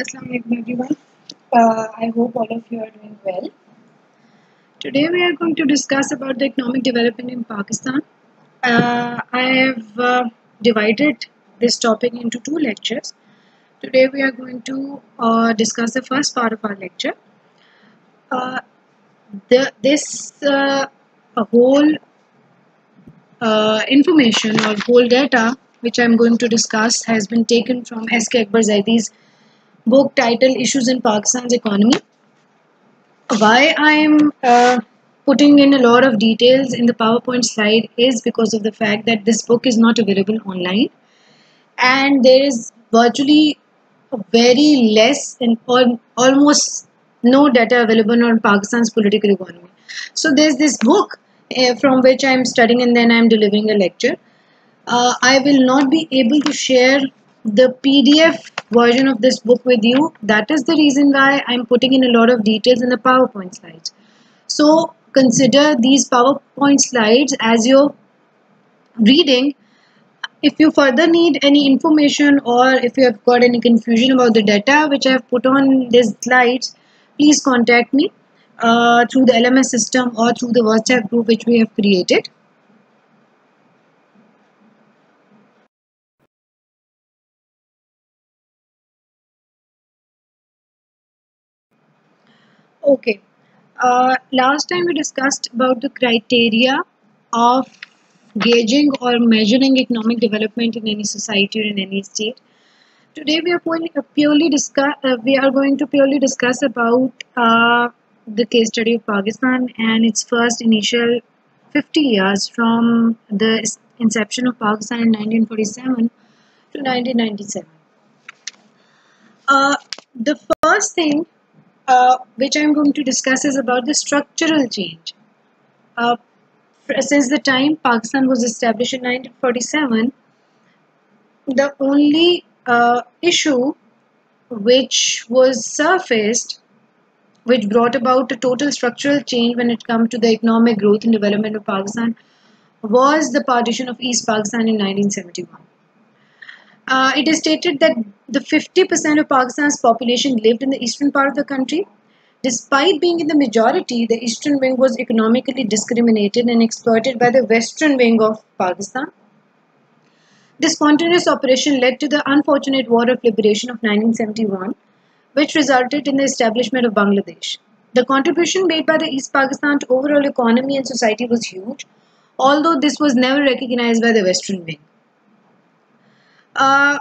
Assalamu alaikum everyone. I hope all of you are doing well. Today we are going to discuss about the economic development in Pakistan. I have divided this topic into two lectures. Today we are going to discuss the first part of our lecture. Uh, this whole information or whole data which I am going to discuss has been taken from S.K. Akbar Zaidi's book titled Issues in Pakistan's Economy. Why I'm putting in a lot of details in the PowerPoint slide is because of the fact that this book is not available online, and there is virtually very less and almost no data available on Pakistan's political economy. So there's this book from which I'm studying and then I'm delivering a lecture. I will not be able to share the PDF version of this book with you. That is the reason why I'm putting in a lot of details in the PowerPoint slides. So consider these PowerPoint slides as your reading. If you further need any information or if you have got any confusion about the data which I have put on these slides, please contact me through the LMS system or through the WhatsApp group which we have created. Okay. Last time we discussed about the criteria of gauging or measuring economic development in any society or in any state. Today we are going to purely discuss about the case study of Pakistan and its first initial 50 years from the inception of Pakistan in 1947 to 1997. The first thing which I'm going to discuss is about the structural change. Uh, since the time Pakistan was established in 1947, the only issue which was surfaced, which brought about a total structural change when it comes to the economic growth and development of Pakistan, was the partition of East Pakistan in 1971. It is stated that the 50% of Pakistan's population lived in the eastern part of the country. Despite being in the majority, the eastern wing was economically discriminated and exploited by the western wing of Pakistan. This continuous operation led to the unfortunate War of Liberation of 1971, which resulted in the establishment of Bangladesh. The contribution made by the East Pakistan to overall economy and society was huge, although this was never recognized by the western wing. Uh,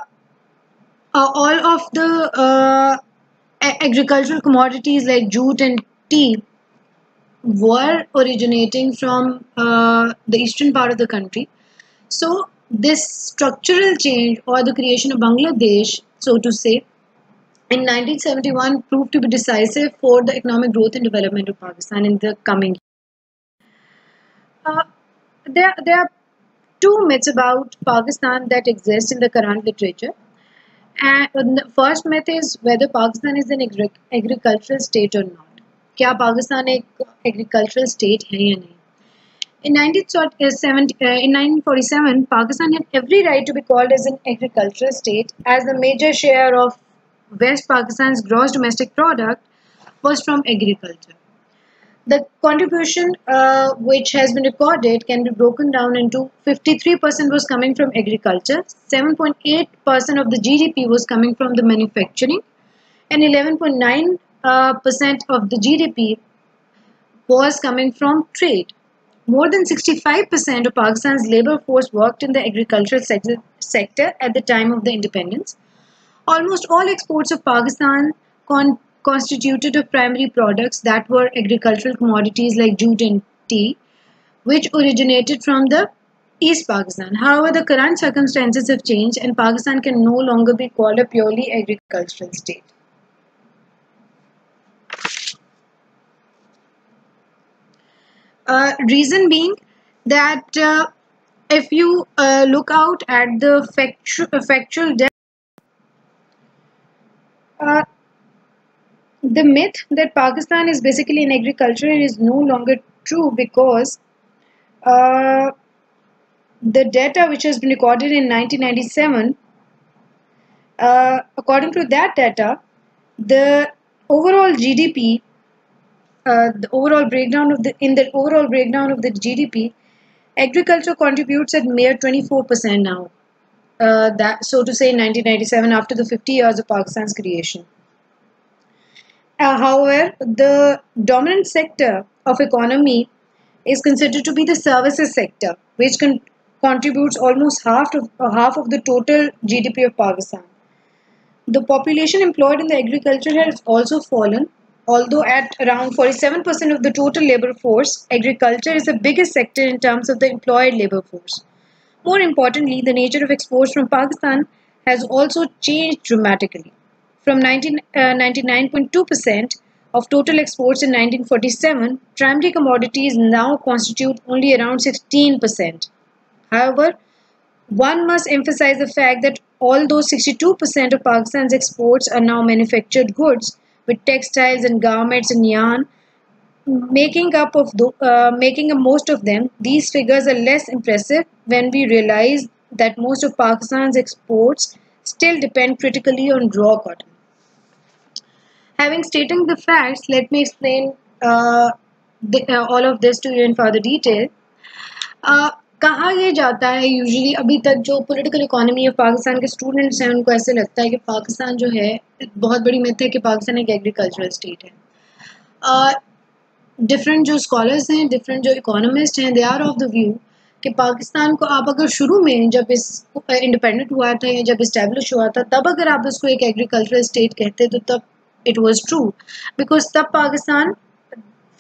all of the agricultural commodities like jute and tea were originating from the eastern part of the country. So this structural change or the creation of Bangladesh, so to say, in 1971 proved to be decisive for the economic growth and development of Pakistan in the coming. Uh, there are two myths about Pakistan that exist in the current literature. And the first myth is whether Pakistan is an agricultural state or not. क्या पाकिस्तान एक agricultural state है या नहीं? In 1947, Pakistan had every right to be called as an agricultural state, as the major share of West Pakistan's gross domestic product was from agriculture. The contribution which has been recorded can be broken down into 53% was coming from agriculture, 7.8% of the GDP was coming from the manufacturing, and 11.9% of the GDP was coming from trade. More than 65% of Pakistan's labor force worked in the agricultural sector at the time of the independence. Almost all exports of Pakistan constituted of primary products that were agricultural commodities like jute and tea, which originated from the East Pakistan. However, the current circumstances have changed and Pakistan can no longer be called a purely agricultural state. Reason being that if you look out at the factual data, uh, the myth that Pakistan is basically an agriculture is no longer true because uh, the data which has been recorded in 1997, according to that data, The overall GDP, the overall breakdown of the overall breakdown of the GDP, agriculture contributes at mere 24% now. That so to say, in 1997, after the 50 years of Pakistan's creation. However, the dominant sector of economy is considered to be the services sector, which contributes almost half of the total GDP of Pakistan. The population employed in the agriculture has also fallen, although at around 47% of the total labor force, agriculture is the biggest sector in terms of the employed labor force. More importantly, the nature of exports from Pakistan has also changed dramatically. From 99.2% of total exports in 1947, primary commodities now constitute only around 16%. However, one must emphasize the fact that although 62% of Pakistan's exports are now manufactured goods, with textiles and garments and yarn making up most of them, these figures are less impressive when we realize that most of Pakistan's exports still depend critically on raw cotton. Having stated the facts, let me explain all of this to you in further detail. कहा यह जाता है usually अभी तक जो political economy of Pakistan के students हैं उनको ऐसे लगता है कि पाकिस्तान जो है बहुत बड़ी मिथ है कि पाकिस्तान एक एग्रीकल्चरल स्टेट है. डिफरेंट जो स्कॉलर्स हैं, डिफरेंट जो इकोनॉमिस्ट हैं, they are of the view कि पाकिस्तान को आप अगर शुरू में जब इस इंडिपेंडेंट हुआ था या जब इस्टेब्लिश हुआ था तब अगर आप उसको एक एग्रीकल्चरल स्टेट कहते तो तब इट वाज ट्रू, बिकॉज तब पाकिस्तान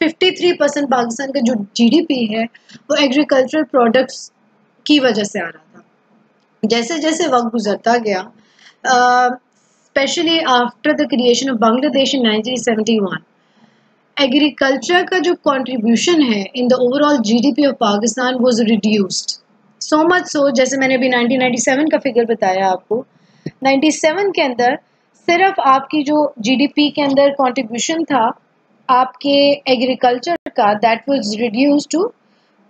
53% पाकिस्तान का जो जीडीपी है वो एग्रीकल्चरल प्रोडक्ट्स की वजह से आ रहा था. जैसे जैसे वक्त गुजरता गया, specially after the creation of Bangladesh in 1971, agriculture का जो कंट्रीब्यूशन है in the overall GDP of Pakistan was reduced. So much so, जैसे मैंने अभी 1997 का फिगर बताया आपको, 97 के अंदर सिर्फ आपकी जो जीडीपी के अंदर कंट्रीब्यूशन था आपके एग्रीकल्चर का, दैट वाज रिड्यूस्ड टू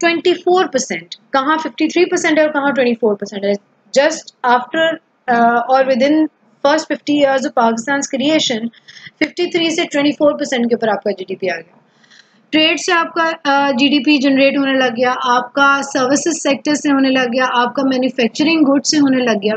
24%. कहाँ 53% है और कहाँ 24% है. जस्ट आफ्टर और with in first 50 years of Pakistan's creation, 53 से 24% के ऊपर आपका जीडीपी आ गया. ट्रेड से आपका जीडीपी जनरेट होने लग गया, आपका सर्विसेज सेक्टर से होने लग गया, आपका मैन्युफैक्चरिंग गुड्स से होने लग गया.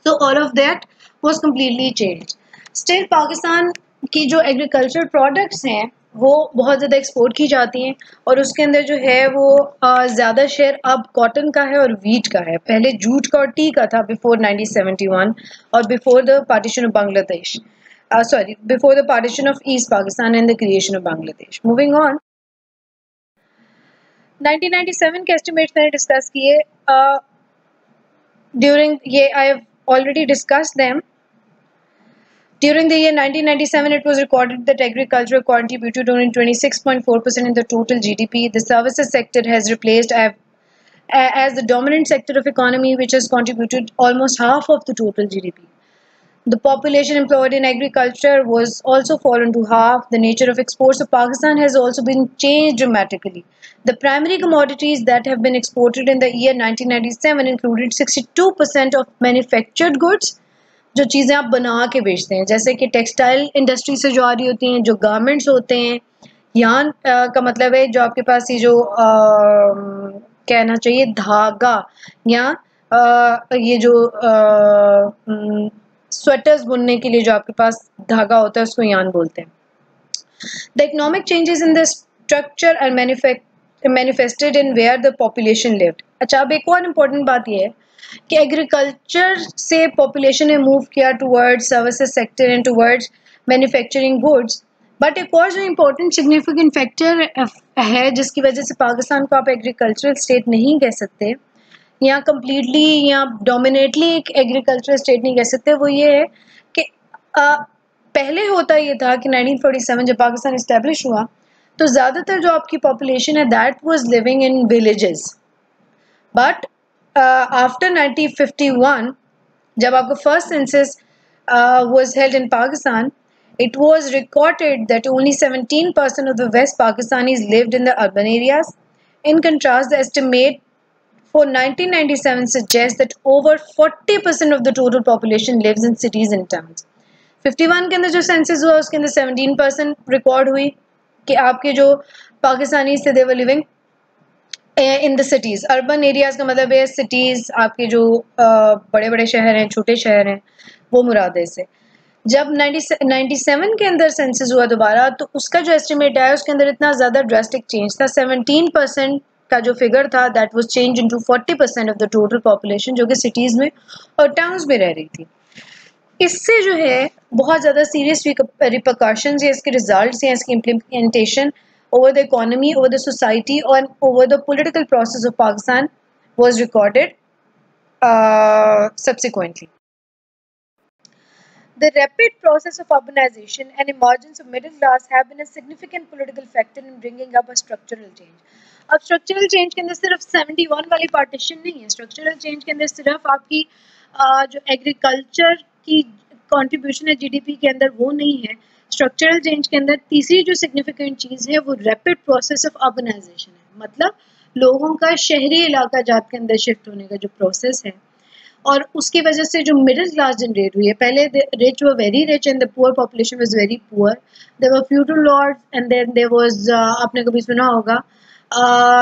So all of that was completely change. Still Pakistan की जो एग्रीकल्चर प्रोडक्ट्स हैं वो बहुत ज़्यादा एक्सपोर्ट की जाती हैं और उसके अंदर जो है वो ज़्यादा शेयर अब कॉटन का है और वीट का है. पहले जूट का और टी का था बिफोर 1971 और before the partition of Bangladesh, before the partition of east Pakistan and the creation of Bangladesh. Moving on, 1997 के एस्टिमेट्स मैंने डिस्कस किए. ड्यूरिंग ये I have already discussed them. During the year 1997, it was recorded that agriculture contributed only 26.4% in the total GDP. The services sector has replaced as the dominant sector of economy, which has contributed almost half of the total GDP. The population employed in agriculture was also fallen to half. The nature of exports of Pakistan has also been changed dramatically. The primary commodities that have been exported in the year 1997 included 62% of manufactured goods, जो चीज़ें आप बना के बेचते हैं, जैसे कि textile industry से जो आ रही होती हैं, जो गारमेंट्स होते हैं. यान का मतलब है जो आपके पास ये जो कहना चाहिए धागा या ये जो स्वेटर्स बुनने के लिए जो आपके पास धागा होता है उसको यान बोलते हैं. The economic changes in the structure are manifested in where the population lived. अच्छा, अब एक और इम्पोर्टेंट बात यह है कि एग्रीकल्चर से पॉपुलेशन ने मूव किया towards services sector and towards manufacturing goods. But एक और जो इम्पोर्टेंट सिग्निफिकेंट फैक्टर है जिसकी वजह से पाकिस्तान को आप एग्रीकल्चरल स्टेट नहीं कह सकते या कम्प्लीटली या डोमिनेटली एक एग्रीकल्चरल स्टेट नहीं कह सकते, वो ये है कि पहले होता ये था कि 1947 जब पाकिस्तान इस्टेब्लिश हुआ तो ज़्यादातर जो आपकी पॉपुलेशन है that was living in villages. But after 1951, जब आपका first census was held in Pakistan, it was recorded that only 17% of the West Pakistanis lived in the urban areas. In contrast, the estimate for 1997 suggests that over 40% of the total population lives in cities and towns. 51 के अंदर जो census हुआ उसके अंदर 17% record हुई कि आपके जो पाकिस्तानी थे they were living in the cities. Urban areas का मतलब है सिटीज़, आपके जो बड़े बड़े शहर हैं, छोटे शहर हैं, वो मुराद है इससे। जब 97 के अंदर सेंसस हुआ दोबारा, तो उसका जो एस्टिमेट आया उसके अंदर इतना ज़्यादा ड्रास्टिक चेंज था। 17% का जो फिगर था that was change into 40% of the total population, जो कि सिटीज़ में और टाउन्स में रह रही थी। इससे जो है बहुत ज़्यादा सीरियस रिपरकशंस या इसके रिजल्ट्स या इसकी implementation over the economy, over the society, or over the political process of Pakistan was recorded subsequently. The rapid process of urbanization and emergence of middle class have been a significant political factor in bringing up a structural change. अब structural change के अंदर सिर्फ 71 वाली partition नहीं है। structural change के अंदर सिर्फ आपकी जो agriculture की contribution है GDP के अंदर वो नहीं है। स्ट्रक्चरल चेंज के अंदर तीसरी जो सिग्निफिकेंट चीज़ है वो रैपिड प्रोसेस ऑफ अर्बनाइजेशन है, मतलब लोगों का शहरी इलाका जात के अंदर शिफ्ट होने का जो प्रोसेस है, और उसकी वजह से जो मिडिल क्लास जनरेट हुई है। पहले rich were very rich and the poor population was very poor. There were feudal lords and then there was, आपने कभी सुना होगा,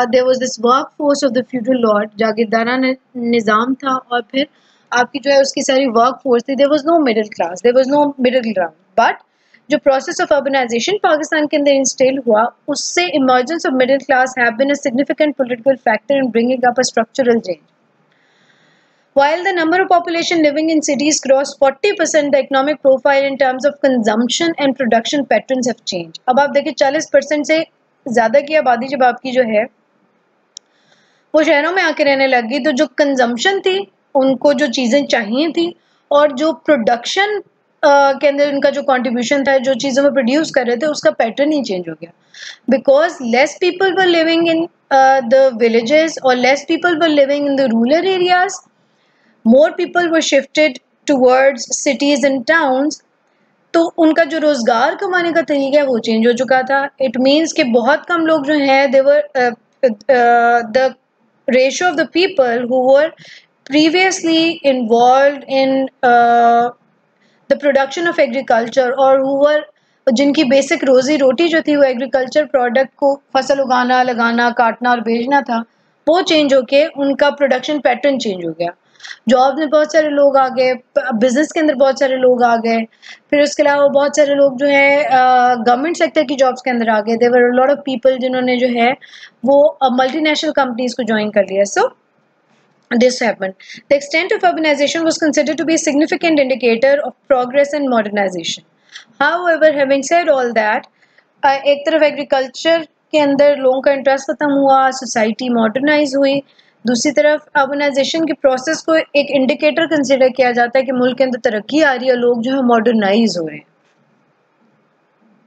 there was this work force of the feudal lord, जागीरदारा निज़ाम था, और फिर आपकी जो है उसकी सारी वर्क फोर्स थी। There was no middle class, there was no middle ground. But जो प्रोसेस ऑफ अर्बनाइजेशन पाकिस्तान के अंदर इंस्टेल हुआ, उससे emergence of middle class have been a significant political factor in bringing up a structural change. While the number of population living in cities crossed 40%, the economic profile in terms of consumption and production patterns have changed. अब आप देखिए 40% से ज़्यादा की आबादी जब आपकी जो है वो शहरों में आके रहने लग गई, तो जो कंजम्पशन थी, उनको जो चीज़ें चाहिए थी, और जो प्रोडक्शन के अंदर उनका जो कंट्रीब्यूशन था, जो चीज़ों में प्रोड्यूस कर रहे थे, उसका पैटर्न ही चेंज हो गया। Because less people were living in the villages और less people were living in the rural areas, more people were shifted towards cities and towns. तो उनका जो रोज़गार कमाने का तरीका है वो चेंज हो चुका था। इट मीन्स कि बहुत कम लोग जो हैं, they were the ratio of the people who were previously involved in the production of agriculture, और who were, जिनकी बेसिक रोजी रोटी जो थी वो एग्रीकल्चर प्रोडक्ट को फसल उगाना, लगाना, काटना और बेचना था, वो चेंज होके उनका प्रोडक्शन पैटर्न चेंज हो गया। जॉब में बहुत सारे लोग आ गए, बिजनेस के अंदर बहुत सारे लोग आ गए, फिर उसके अलावा बहुत सारे लोग जो है गवर्नमेंट सेक्टर की जॉब्स के अंदर आ गए। There were a lot of people जिन्होंने जो है वो मल्टीनेशनल कंपनीज को ज्वाइन कर लिया। सो this happened. The extent of urbanization was considered to be a significant indicator of progress and modernization. However, having said all that, एक तरफ agriculture के अंदर लोगों का इंटरेस्ट खत्म हुआ, सोसाइटी मॉडर्नाइज हुई, दूसरी तरफ अर्बनाइजेशन के प्रोसेस को एक इंडिकेटर कंसिडर किया जाता है कि मुल्क के अंदर तरक्की आ रही है, लोग जो है मॉडर्नाइज हो रहे हैं।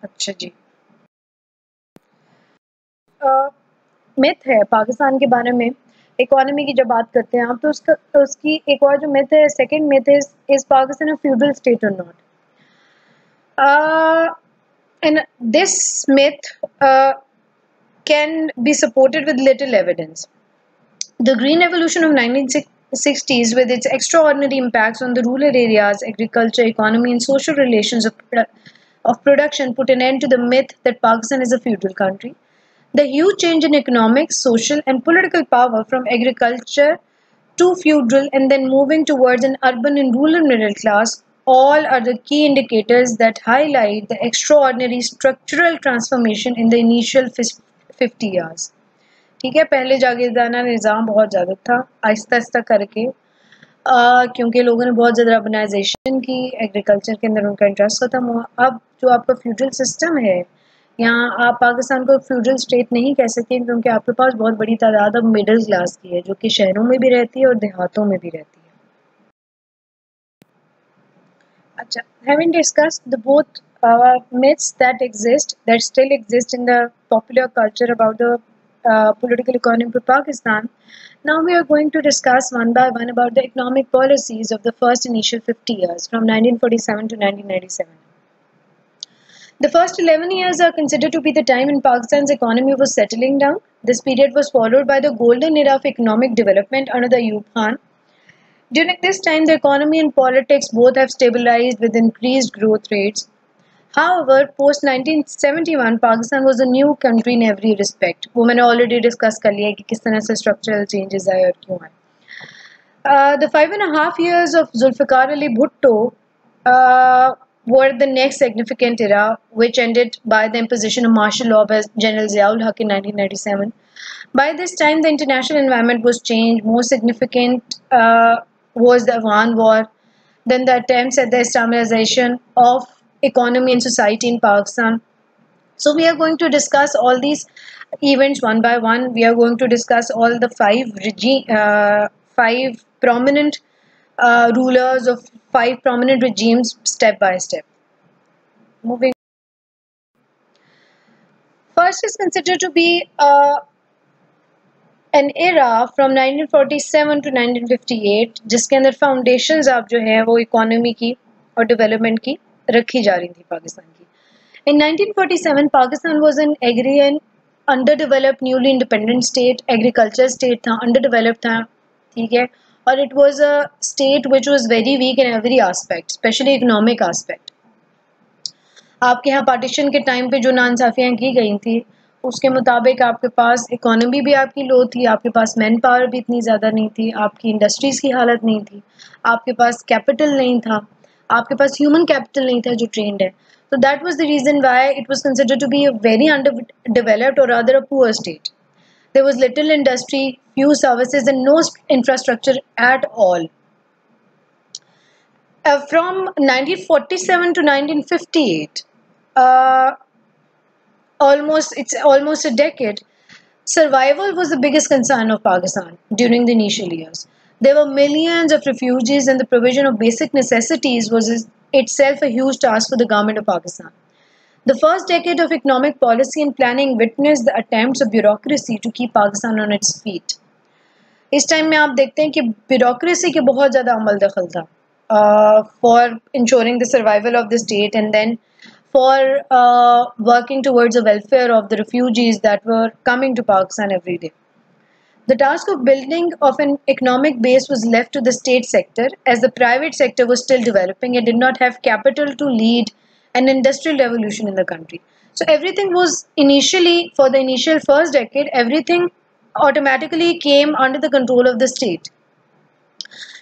अच्छा जी, मिथ है पाकिस्तान के बारे में, इकोनॉमी की जब बात करते हैं आप, तो उसकी एक और जो मिथ है, second myth is Pakistan a feudal state और not. and this myth can be supported with little evidence. The green revolution of 1960s, with its extraordinary impacts on the rural areas, agriculture, economy and social relations of production, put an end to the myth that Pakistan is a feudal country. The huge change in economic, social and political power from agriculture to feudal and then moving towards an urban and rural middle class, all are the key indicators that highlight the extraordinary structural transformation in the initial 50 years. ठीक है, पहले जागीरदाना निज़ाम बहुत ज़्यादा था, आहिस्ता आहिस्ता करके क्योंकि लोगों ने बहुत ज़्यादा अर्बनाइजेशन की, एग्रीकल्चर के अंदर उनका इंटरेस्ट खत्म हुआ। अब जो आपका फ्यूडल सिस्टम है, यहाँ आप पाकिस्तान को फ्यूडल स्टेट नहीं कह सकते, क्योंकि आपके पास बहुत बड़ी तादाद अब मिडिल क्लास की है, जो कि शहरों में भी रहती है और देहातों में भी रहती है। अच्छा, having discussed the both myths that still exist in the popular culture about the political economy of Pakistan, now we are going to discuss one by one about the economic policies of the first initial 50 years from 1947 to 1997. The first 11 years are considered to be the time when Pakistan's economy was settling down. This period was followed by the golden era of economic development under the Ayub Khan. During this time, the economy and politics both have stabilized with increased growth rates. However, post 1971, Pakistan was a new country in every respect. वो मैंने already discuss कर लिया कि किस तरह से structural changes आए और क्यों आए. The 5.5 years of Zulfikar Ali Bhutto were the next significant era, which ended by the imposition of martial law by General Ziaul Haq in 1997. By this time, the international environment was changed. Most significant was the Afghan War, then the attempts at the Islamization of economy and society in Pakistan. So we are going to discuss all these events one by one. We are going to discuss all the five prominent rulers of 5 prominent regimes step by step. Moving. First is considered to be an era from 1947 to 1958 जिसके अंदर foundations आप जो है वो economy की और development की रखी जा रही थी पाकिस्तान की. In 1947 Pakistan was an agrarian and underdeveloped newly independent state. Agriculture state था, underdeveloped था, ठीक है, और it was a state which was very weak in every aspect, especially economic aspect. आपके यहाँ पार्टीशन के टाइम पे जो नाइंसाफियाँ की गई थी उसके मुताबिक आपके पास इकोनॉमी भी आपकी लो थी, आपके पास मैन पावर भी इतनी ज़्यादा नहीं थी, आपकी इंडस्ट्रीज़ की हालत नहीं थी, आपके पास कैपिटल नहीं था, आपके पास ह्यूमन कैपिटल नहीं था जो ट्रेंड है. So that was the reason why it was considered to be a very underdeveloped or rather a poor state. There was little industry, few services and no infrastructure at all. From 1947 to 1958, it's almost a decade, survival was the biggest concern of Pakistan during the initial years. There were millions of refugees and the provision of basic necessities was itself a huge task for the government of Pakistan. The first decade of economic policy and planning witnessed the attempts of bureaucracy to keep Pakistan on its feet. इस time में आप देखते हैं कि bureaucracy के बहुत ज़्यादा अमल दखल था for ensuring the survival of the state and then for working towards the welfare of the refugees that were coming to Pakistan every day. The task of building of an economic base was left to the state sector as the private sector was still developing and did not have capital to lead an industrial revolution in the country. So everything was initially, for the initial first decade, everything automatically came under the control of the state.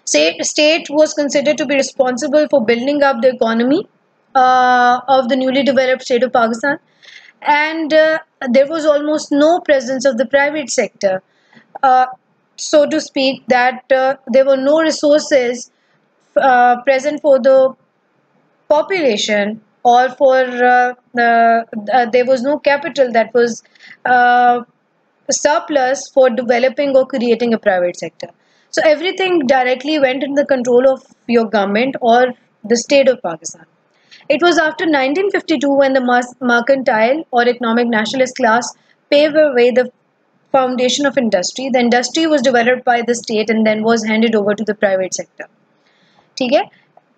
State was considered to be responsible for building up the economy of the newly developed state of Pakistan, and there was almost no presence of the private sector. So to speak, that there were no resources present for the population or for there was no capital that was surplus for developing or creating a private sector. So everything directly went in the control of your government or the state of Pakistan. It was after 1952 when the mercantile or economic nationalist class paved away the foundation of industry. The industry was developed by the state and then was handed over to the private sector. ठीक है,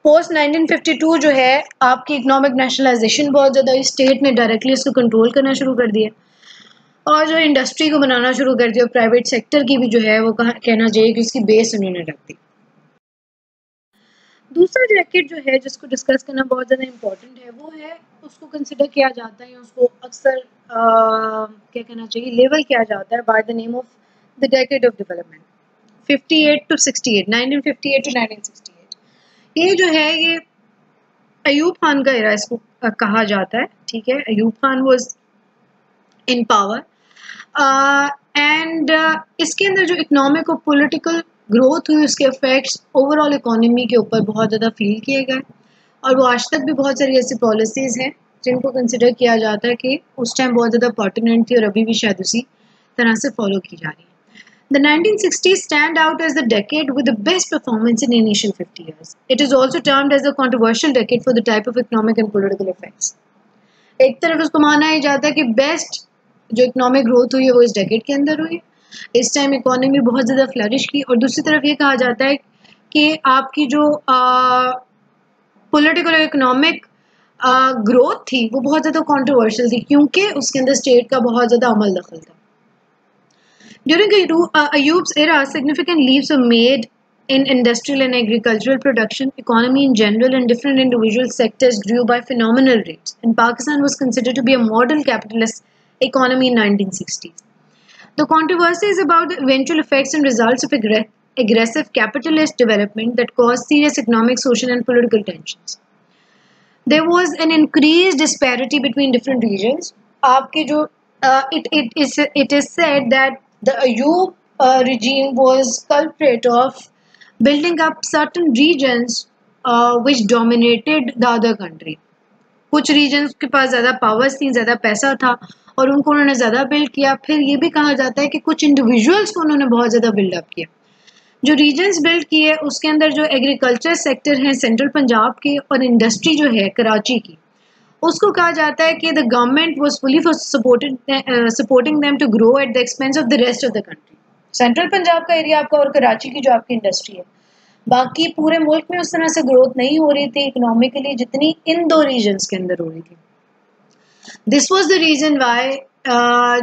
post 1952 जो है आपकी economic nationalisation बहुत ज़्यादा state ने directly इसको control करना शुरू कर दिया और जो इंडस्ट्री को बनाना शुरू कर दिया, प्राइवेट सेक्टर की भी जो है वो कहना चाहिए कि उसकी बेस उन्होंने रख दी. दूसरा जैकेट जो है जिसको डिस्कस करना बहुत ज़्यादा इम्पोर्टेंट है वो है, उसको कंसिडर किया जाता है, उसको अक्सर क्या कहना चाहिए, लेवल किया जाता है by the name of the decade of development 58 to 68, 1958 to 1968. ये जो है ये अयूब खान का एरा इसको कहा जाता है. ठीक है, Ayub Khan was in power and इसके अंदर जो इकोनॉमिक और पॉलिटिकल ग्रोथ हुई उसके इफेक्ट्स ओवरऑल इकोनॉमी के ऊपर बहुत ज़्यादा फील किए गए और वो आज तक भी बहुत सारी ऐसी पॉलिसीज़ हैं जिनको कंसिडर किया जाता है कि उस टाइम बहुत ज़्यादा पर्टिनेंट थी और अभी भी शायद उसी तरह से फॉलो की जा रही है. The 1960s stand out as the decade with the best performance in the initial 50 years. It is also termed as a controversial decade for the type of economic and political effects. एक तरफ उसको माना ही जाता है कि best जो economic growth हुई है वो इस डेकेड के अंदर हुई, इस टाइम इकोनॉमी बहुत ज़्यादा फ्लरिश की, और दूसरी तरफ ये कहा जाता है कि आपकी जो पॉलिटिकल और इकोनॉमिक ग्रोथ थी वो बहुत ज़्यादा कंट्रोवर्शियल थी क्योंकि उसके अंदर स्टेट का बहुत ज़्यादा अमल दखल था. During Ayyub's era, significant leaps were made in industrial and agricultural production, economy in general, and different individual sectors grew by phenomenal rates, and Pakistan was considered to be a model capitalist economy in 1960s. The controversy is about the eventual effects and results of aggressive capitalist development that caused serious economic, social, and political tensions. There was an increased disparity between different regions. आपके जो it is said that the Ayub regime was culprit of building up certain regions which dominated the other country. कुछ regions के पास ज़्यादा powers थी, ज़्यादा पैसा था और उनको उन्होंने ज़्यादा बिल्ड किया. फिर ये भी कहा जाता है कि कुछ इंडिविजुअल्स को उन्होंने बहुत ज़्यादा बिल्डअप किया. जो रीजन्स बिल्ड किए उसके अंदर जो एग्रीकल्चर सेक्टर है सेंट्रल पंजाब के और इंडस्ट्री जो है कराची की, उसको कहा जाता है कि the government was fully supporting them to grow at the expense of the rest of the country. Central Punjab का एरिया आपका और कराची की जो आपकी इंडस्ट्री है, बाकी पूरे मुल्क में उस तरह से ग्रोथ नहीं हो रही थी इकोनॉमिकली जितनी इन दो रीजन्स के अंदर हो रही थी. This was the reason why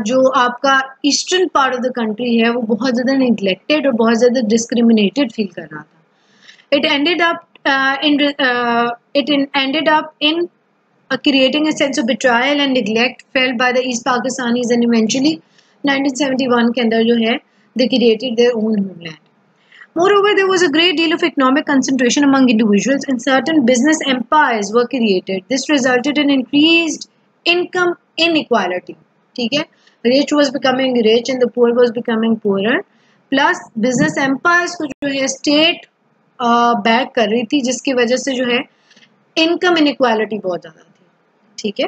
जो आपका eastern part of the country है वो बहुत ज़्यादा निगलेक्टेड और बहुत ज़्यादा डिस्क्रिमिनेटेड फील कर रहा था. It ended up in creating a sense of betrayal and neglect felt by the East Pakistanis, and eventually 1971 के अंदर जो है they created their own homeland. Moreover, there was a great deal of economic concentration among individuals and certain business empires were created. This resulted in increased income inequality. ठीक है, rich was becoming rich and the poor was becoming poorer. Plus business empires को जो है state back कर रही थी जिसकी वजह से जो है income inequality बहुत ज़्यादा थी. ठीक है,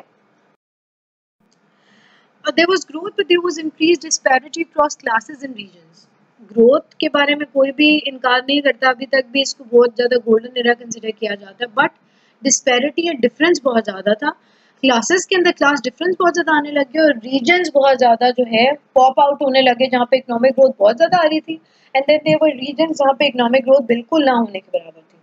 there was growth but there was increased disparity across classes and regions. Growth के बारे में कोई भी इनकार नहीं करता, अभी तक भी इसको बहुत ज़्यादा गोल्डन एरा कंसिडर किया जाता है, बट डिस्पैरिटी या डिफरेंस बहुत ज़्यादा था. क्लासेस के अंदर क्लास डिफरेंस बहुत ज़्यादा आने लगे और रीजन्स बहुत ज़्यादा जो है पॉप आउट होने लगे जहाँ पे इकोनॉमिक ग्रोथ बहुत ज़्यादा आ रही थी, and then there were reasons जहाँ पे इकोनॉमिक ग्रोथ बिल्कुल ना होने के बराबर थी.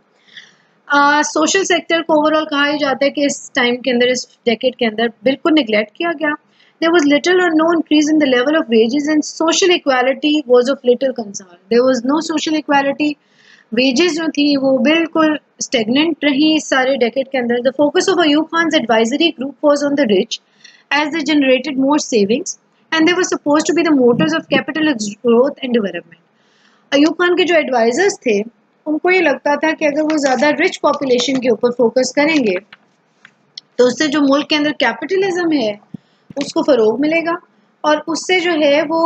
सोशल सेक्टर को ओवरऑल कहा ही जाता है कि इस टाइम के अंदर, इस डेकेड के अंदर बिल्कुल निगलेक्ट किया गया. There was little or no increase in the level of wages and social equality was of little concern. There was no social equality. Wages जो थी वो बिल्कुल stagnant रही इस सारे decade के अंदर. The focus of Ayub Khan's advisory group was on the rich as they generated more savings and they were supposed to be the motors of capital growth and development. Ayub Khan के जो advisors थे उनको ये लगता था कि अगर वो ज़्यादा rich population के ऊपर focus करेंगे तो उससे जो मुल्क के अंदर capitalism है उसको फ़रोग मिलेगा और उससे जो है वो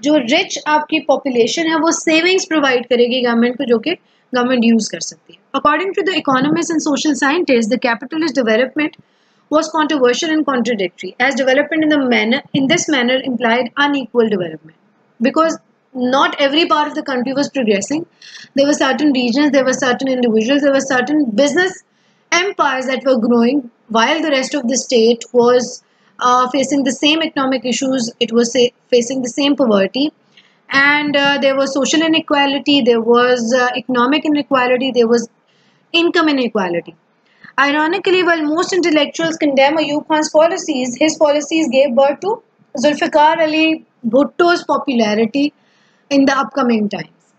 जो रिच आपकी पॉपुलेशन है वो सेविंग्स प्रोवाइड करेगी गवर्नमेंट को, जो कि गवर्नमेंट यूज़ कर सकती है. According to the economist and social scientist, the capitalist development was controversial and contradictory, as development in this manner implied unequal development, because not every part of the country was progressing. There were certain regions, there were certain individuals, there were certain business empires that were growing while the rest of the state was facing the same economic issues. It was facing the same poverty, and there was social inequality, there was economic inequality, there was income inequality. Ironically, while most intellectuals condemn Ayub Khan's policies, his policies gave birth to Zulfikar Ali Bhutto's popularity in the upcoming times.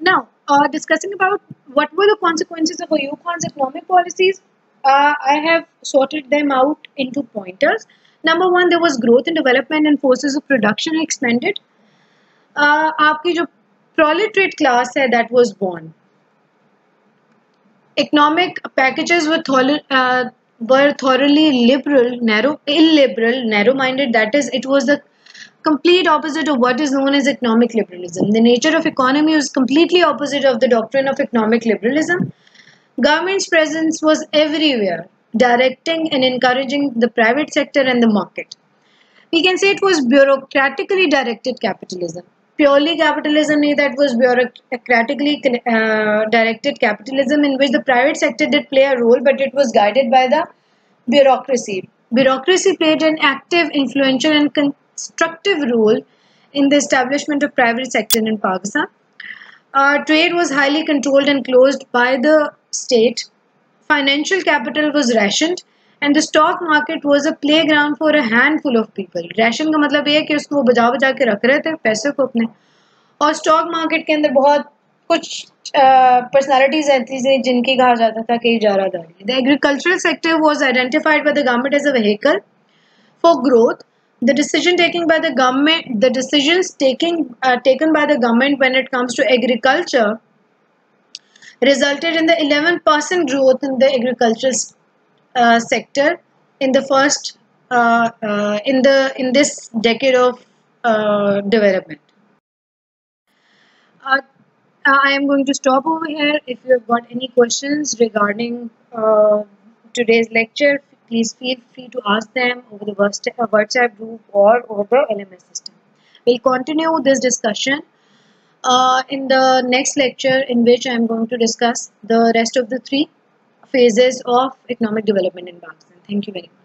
Now, discussing about what were the consequences of Ayub Khan's economic policies, I have sorted them out into pointers. Number one, there was growth and development and forces of production expanded. आपकी जो proletariat class है that was born. Economic packages were thoroughly illiberal, narrow-minded. That is, it was the complete opposite of what is known as economic liberalism. The nature of economy was completely opposite of the doctrine of economic liberalism. Government's presence was everywhere, directing and encouraging the private sector and the market. We can say it was bureaucratically directed capitalism. Purely capitalism, that was bureaucratically directed capitalism in which the private sector did play a role, but it was guided by the bureaucracy. Bureaucracy played an active, influential and constructive role in the establishment of private sector in Pakistan. Trade was highly controlled and closed by the state. Financial capital was rationed and the stock market was a playground for a handful of people. Ration का मतलब ये है कि उसको वो बजा बजा के रख रहे थे पैसे को अपने, और स्टॉक मार्केट के अंदर बहुत कुछ पर्सनालिटीज रहती थी जिनकी कहा जाता था कि इजारादारी. The agricultural sector was identified by the government as a vehicle for growth. The decision taking by the government, the decisions taken by the government when it comes to agriculture resulted in the 11% growth in the agricultural sector in the first in this decade of development. Uh, I am going to stop over here. If you have got any questions regarding today's lecture, please feel free to ask them over the WhatsApp group or over the LMS system. We'll continue this discussion in the next lecture, in which I am going to discuss the rest of the 3 phases of economic development in Pakistan. Thank you very much.